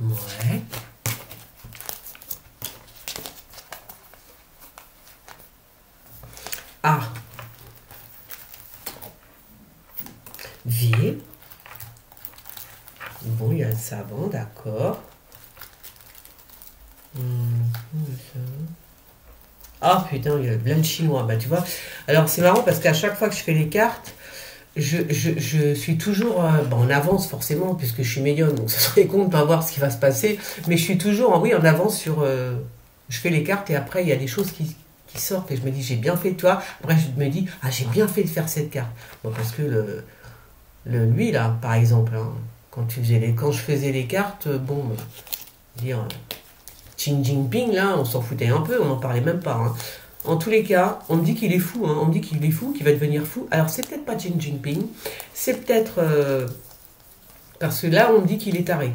Ouais. Ah. V. Bon, il y a le savon, d'accord. Ah putain, il y a plein de chinois. Bah tu vois. Alors c'est marrant parce qu'à chaque fois que je fais les cartes, je suis toujours en avance forcément, puisque je suis médium, donc ça serait con de pas voir ce qui va se passer. Mais je suis toujours oui, en avance sur. Je fais les cartes et après il y a des choses qui sortent et je me dis j'ai bien fait toi. Après je me dis ah j'ai bien fait de faire cette carte. Bon, parce que lui là, par exemple, hein, quand je faisais les cartes, bon, dire Xi Jinping là, on s'en foutait un peu, on n'en parlait même pas. Hein. En tous les cas, on me dit qu'il est fou, hein, on me dit qu'il est fou, qu'il va devenir fou. Alors c'est peut-être pas Xi Jinping, c'est peut-être parce que là on me dit qu'il est taré.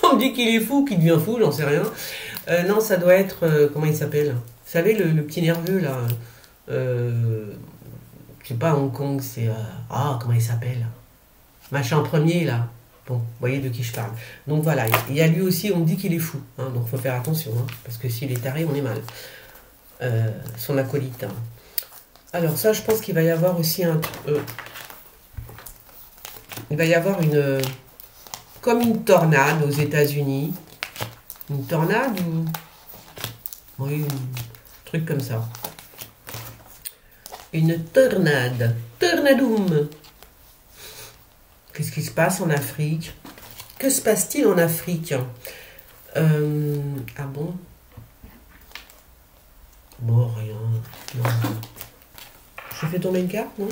On me dit qu'il est fou, qu'il devient fou, j'en sais rien. Non, ça doit être comment il s'appelle? Vous savez le petit nerveux là. C'est pas Hong Kong, c'est comment il s'appelle? Machin premier là. Bon, vous voyez de qui je parle. Donc voilà, il y a lui aussi, on me dit qu'il est fou. Hein, donc il faut faire attention, hein, parce que s'il est taré, on est mal. Son acolyte. Hein. Alors ça, je pense qu'il va y avoir aussi il va y avoir comme une tornade aux États-Unis. Une tornade ou... Oui, un truc comme ça. Une tornade. Tornadoum. Qu'est-ce qui se passe en Afrique? Que se passe-t-il en Afrique? Ah bon? Bon, rien. Non. Je fais tomber une carte, non?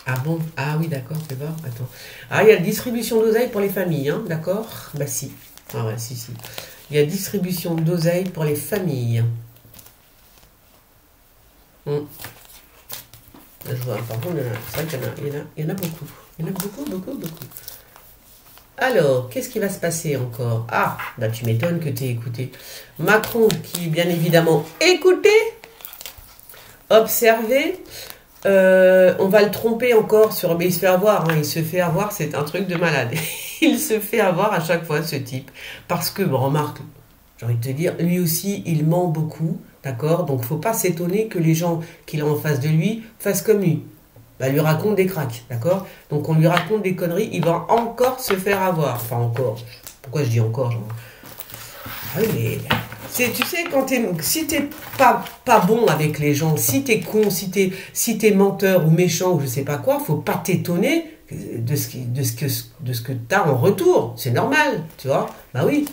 Ah bon? Ah oui, d'accord, fais voir. Attends. Ah, il y a la distribution d'oseille pour les familles, hein, d'accord? Bah si. Ah ouais, si. Il y a distribution d'oseille pour les familles. Je vois, par contre, c'est vrai qu'il y en a beaucoup. Il y en a beaucoup. Alors, qu'est-ce qui va se passer encore? Ah, bah tu m'étonnes que tu aies écouté. Macron, qui bien évidemment écouté, observé. On va le tromper encore sur... Mais il se fait avoir, hein, il se fait avoir, c'est un truc de malade. Il se fait avoir à chaque fois, ce type. Parce que, bon, remarque, j'ai envie de te dire, lui aussi, il ment beaucoup, d'accord? Donc, faut pas s'étonner que les gens qu'il a en face de lui fassent comme lui. Bah, lui raconte des cracks, d'accord? Donc, on lui raconte des conneries, il va encore se faire avoir. Enfin, encore. Pourquoi je dis encore, genre... Ah oui, mais... Tu sais, si t'es pas bon avec les gens, si t'es con, si t'es menteur ou méchant ou je sais pas quoi, faut pas t'étonner de ce que t'as en retour. C'est normal, tu vois. Bah oui.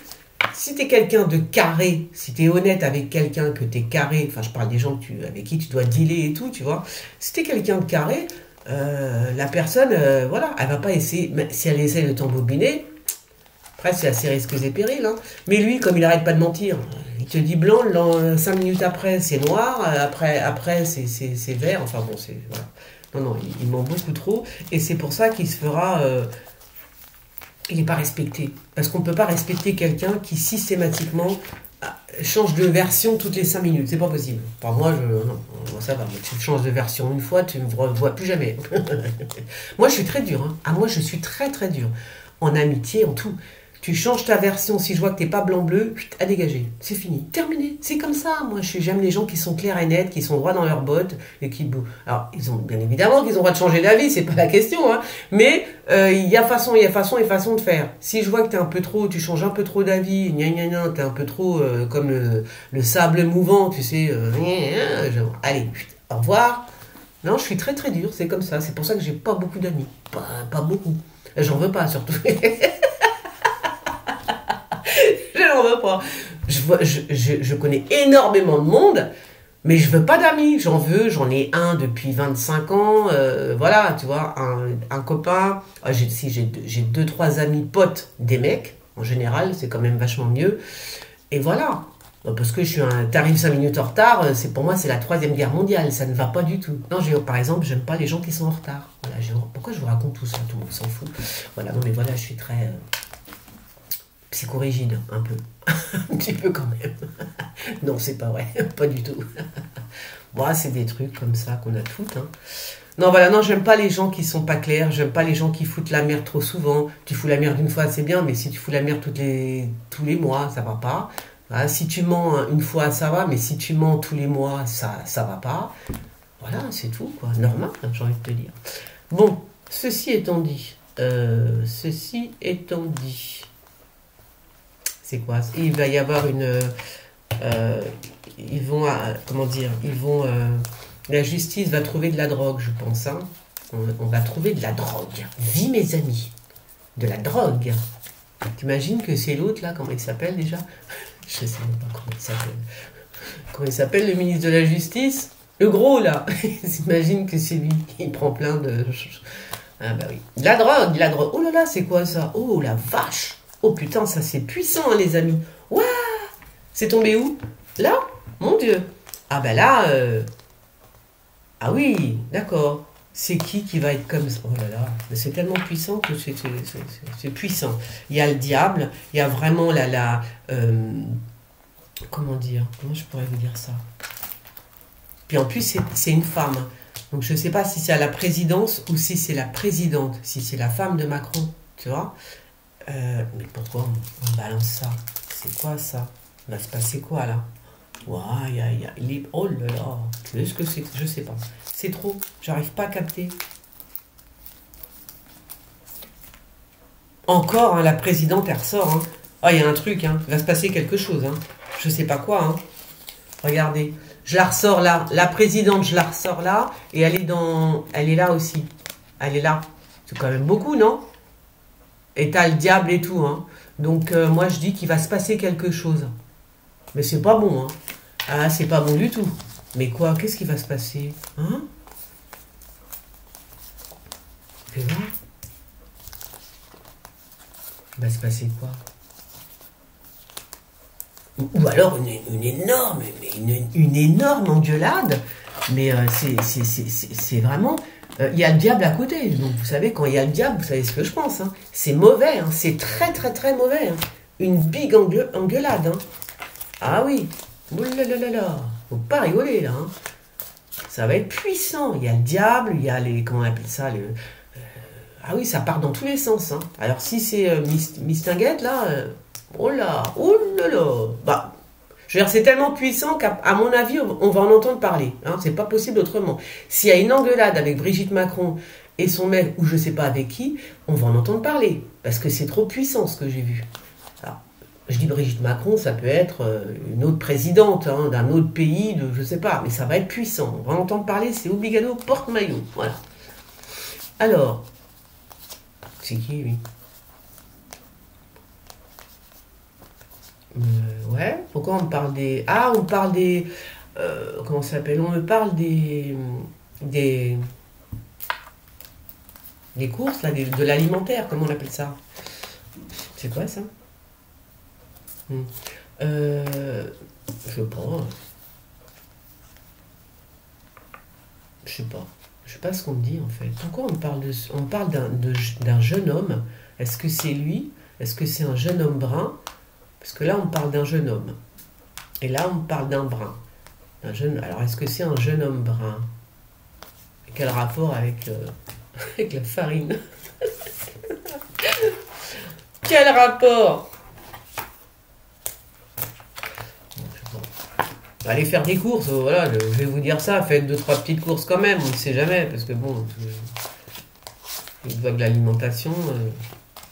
Si t'es quelqu'un de carré, si t'es honnête avec quelqu'un que t'es carré, enfin je parle des gens avec qui tu dois dealer et tout, tu vois. Si t'es quelqu'un de carré, la personne, voilà, elle va pas essayer, si elle essaie de t'embobiner, après c'est assez risques et périls, hein. Mais lui, comme il arrête pas de mentir, il te dit blanc, 5 minutes après c'est noir, après c'est vert, enfin bon, c'est... Voilà. Non, il ment beaucoup trop, et c'est pour ça qu'il se fera... il n'est pas respecté. Parce qu'on ne peut pas respecter quelqu'un qui systématiquement change de version toutes les 5 minutes. C'est pas possible. Enfin, moi, ça va. Tu changes de version une fois, tu ne me vois plus jamais. Moi, je suis très dur. Hein. Ah, moi, je suis très, très dur. En amitié, en tout. Tu changes ta version, si je vois que t'es pas blanc-bleu, à dégager. C'est fini. Terminé. C'est comme ça. Moi, j'aime les gens qui sont clairs et nets, qui sont droits dans leurs bottes et qui... Alors, ils ont bien évidemment qu'ils ont le droit de changer d'avis, c'est pas la question, hein. Mais il y a façon de faire. Si je vois que t'es un peu trop, tu changes un peu trop d'avis, t'es un peu trop comme le sable mouvant, tu sais, allez, au revoir. Non, je suis très très dur, c'est comme ça. C'est pour ça que j'ai pas beaucoup d'amis. Pas beaucoup. J'en veux pas, surtout. Je n'en veux pas. Je connais énormément de monde, mais je veux pas d'amis. J'en ai un depuis 25 ans. Voilà, tu vois, un copain. J'ai 2-3 amis potes, des mecs. En général, c'est quand même vachement mieux. Et voilà. Parce que t'arrives 5 minutes en retard, c'est pour moi c'est la troisième guerre mondiale, ça ne va pas du tout. Non, par exemple, j'aime pas les gens qui sont en retard. Voilà, pourquoi je vous raconte tout ça, tout le monde s'en fout. Voilà, non mais voilà, je suis très psychorigide, un peu. Un petit peu quand même. Non, c'est pas vrai, pas du tout. Bon, c'est des trucs comme ça qu'on a toutes, hein. Non, voilà, non, j'aime pas les gens qui sont pas clairs, j'aime pas les gens qui foutent la merde trop souvent. Tu fous la merde une fois, c'est bien, mais si tu fous la merde tous les mois, ça va pas. Voilà, si tu mens une fois, ça va, mais si tu mens tous les mois, ça va pas. Voilà, c'est tout, quoi. Normal, j'ai envie de te dire. Bon, ceci étant dit, c'est quoi? Il va y avoir ils vont, comment dire, la justice va trouver de la drogue, je pense, hein. On va trouver de la drogue. Vie, mes amis. De la drogue. T'imagines que c'est l'autre, là, comment il s'appelle déjà? Je sais même pas comment il s'appelle. Comment il s'appelle, le ministre de la Justice? Le gros, là. J'imagine que c'est lui qui prend plein de... Ah bah oui. De la drogue, la drogue. Oh là là, c'est quoi ça? Oh la vache. Oh putain, ça c'est puissant, hein, les amis. Waouh. C'est tombé où? Là? Mon Dieu. Ah bah là... Ah oui, d'accord. C'est qui va être comme ça? Oh là là, c'est tellement puissant que c'est puissant. Il y a le diable, il y a vraiment comment dire? Comment je pourrais vous dire ça? Puis en plus, c'est une femme. Donc je ne sais pas si c'est à la présidence ou si c'est la présidente, si c'est la femme de Macron, tu vois? Mais pourquoi on balance ça? C'est quoi ça? Il va se passer quoi là? Oh là là, tu sais ce que c'est? Je sais pas. C'est trop, j'arrive pas à capter. Encore, hein, la présidente, elle ressort. Hein. Ah, il y a un truc, hein. Il va se passer quelque chose. Hein. Je sais pas quoi. Hein. Regardez, je la ressors là. La présidente, je la ressors là. Et elle est là aussi. Elle est là. C'est quand même beaucoup, non? Et t'as le diable et tout. Hein. Donc, moi, je dis qu'il va se passer quelque chose. Mais c'est pas bon. Hein. Ah, c'est pas bon du tout. Mais quoi? Qu'est-ce qui va se passer? Hein? Fais voir. Il va se passer quoi? Ou alors une énorme engueulade. Mais c'est vraiment... Il y a le diable à côté. Donc vous savez, quand il y a le diable, vous savez ce que je pense. Hein. C'est mauvais. Hein. C'est très très très mauvais. Hein. Une big engueulade. Hein. Ah oui. Ouh. Faut pas rigoler là. Hein. Ça va être puissant. Il y a le diable, il y a les... Comment on appelle ça ah oui, ça part dans tous les sens. Hein. Alors si c'est Mistinguette là... oh là là. Bah, je veux dire, c'est tellement puissant qu'à mon avis, on va en entendre parler. Hein. C'est pas possible autrement. S'il y a une engueulade avec Brigitte Macron et son mec, ou je sais pas avec qui, on va en entendre parler. Parce que c'est trop puissant ce que j'ai vu. Alors, je dis Brigitte Macron, ça peut être une autre présidente hein, d'un autre pays, je sais pas, mais ça va être puissant. On va en entendre parler, c'est obligato porte-maillot. Voilà. Alors, c'est qui lui? Ouais, pourquoi on parle des... Ah, on parle des... comment ça s'appelle? On me parle des courses, là, de l'alimentaire, comment on appelle ça? C'est quoi ça? Je sais pas. Je sais pas. Je sais pas ce qu'on me dit en fait. Pourquoi on parle d'un jeune homme? Est-ce que c'est lui? Est-ce que c'est un jeune homme brun? Parce que là, on parle d'un jeune homme. Et là, on parle d'un brun. Alors, est-ce que c'est un jeune homme brun? Et quel rapport avec, avec la farine? Quel rapport? Allez faire des courses, voilà, je vais vous dire ça. Faites 2-3 petites courses quand même, on ne sait jamais. Parce que bon, il voit que l'alimentation...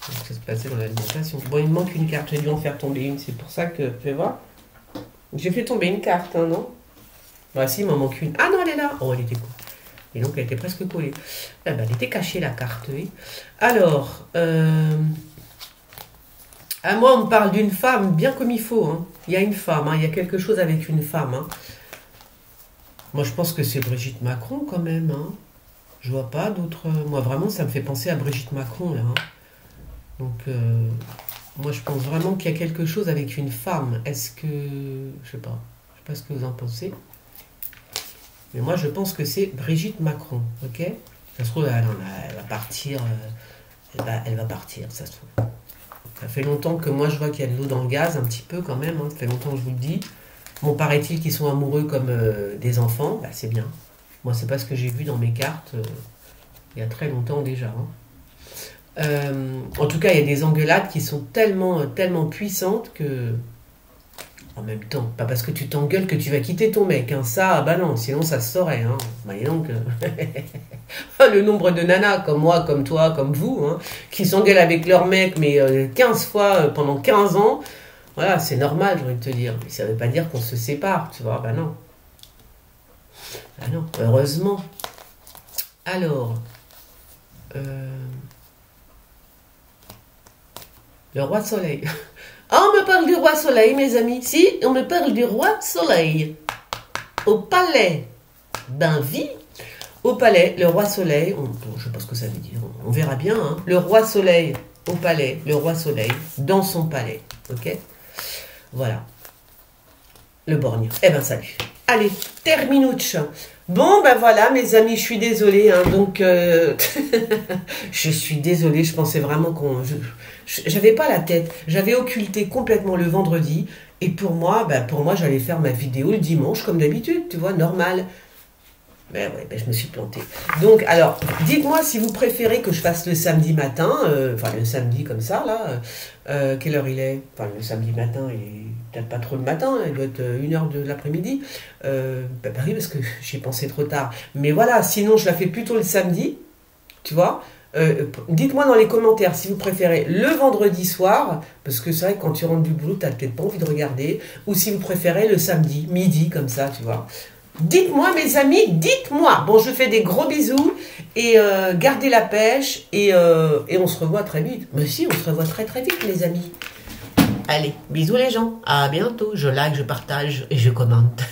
ça se passait dans l'alimentation. Bon, il me manque une carte, j'ai dû en faire tomber une, c'est pour ça que, tu vas voir. J'ai fait tomber une carte, hein, non? Bah si, il m'en manque une. Ah non, elle est là. Oh, elle était cool. Et donc, elle était presque collée. Ah, bah, elle était cachée, la carte, oui. Alors, à moi, on me parle d'une femme bien comme il faut. Hein. Il y a une femme, hein, il y a quelque chose avec une femme. Hein. Moi, je pense que c'est Brigitte Macron, quand même. Hein. Je vois pas d'autres... Moi, vraiment, ça me fait penser à Brigitte Macron, là. Hein. Donc, Moi, je pense vraiment qu'il y a quelque chose avec une femme. Est-ce que... Je sais pas. Je sais pas ce que vous en pensez. Mais moi, je pense que c'est Brigitte Macron, ok? Ça se trouve, elle va partir. Elle va partir, ça se trouve. Ça fait longtemps que moi, je vois qu'il y a de l'eau dans le gaz, un petit peu quand même. Hein. Ça fait longtemps que je vous le dis. Bon, paraît-il qu'ils sont amoureux comme des enfants. Bah, c'est bien. Moi, c'est pas ce que j'ai vu dans mes cartes il y a très longtemps déjà. Hein. En tout cas, il y a des engueulades qui sont tellement, tellement puissantes que... En même temps, pas parce que tu t'engueules que tu vas quitter ton mec. Hein. Ça, bah non, sinon ça se saurait. Hein. Bah, et donc, le nombre de nanas comme moi, comme toi, comme vous, hein, qui s'engueulent avec leur mec, mais 15 fois pendant 15 ans, voilà, c'est normal, j'ai envie de te dire. Mais ça veut pas dire qu'on se sépare, tu vois. Bah non. Bah non, heureusement. Alors... Le roi soleil. Ah, on me parle du roi soleil, mes amis. Si, on me parle du roi soleil. Au palais d'Invie. Au palais, le roi soleil. Je ne sais pas ce que ça veut dire. On verra bien. Hein. Le roi soleil au palais. Le roi soleil dans son palais. Ok? Voilà. Le borgne. Eh ben, salut. Allez, terminuccio. Bon, ben voilà, mes amis, je suis désolée. Hein, donc, je suis désolée. Je pensais vraiment qu'on... J'avais pas la tête. J'avais occulté complètement le vendredi. Et pour moi, j'allais faire ma vidéo le dimanche, comme d'habitude, tu vois, normal. Ben ouais, je me suis plantée. Donc, alors, dites-moi si vous préférez que je fasse le samedi matin, enfin le samedi comme ça, là. Quelle heure il est? Enfin, le samedi matin, il est peut-être pas trop le matin, il doit être 1h de l'après-midi. Paris, parce que j'y ai pensé trop tard. Mais voilà, sinon, je la fais plutôt le samedi, tu vois. Dites-moi dans les commentaires si vous préférez le vendredi soir, parce que c'est vrai que quand tu rentres du boulot, tu n'as peut-être pas envie de regarder, ou si vous préférez le samedi, midi, comme ça, tu vois. Dites-moi, mes amis, dites-moi. Bon, je fais des gros bisous et gardez la pêche et on se revoit très vite. Mais si, on se revoit très très vite, les amis. Allez, bisous les gens. À bientôt. Je like, je partage et je commente.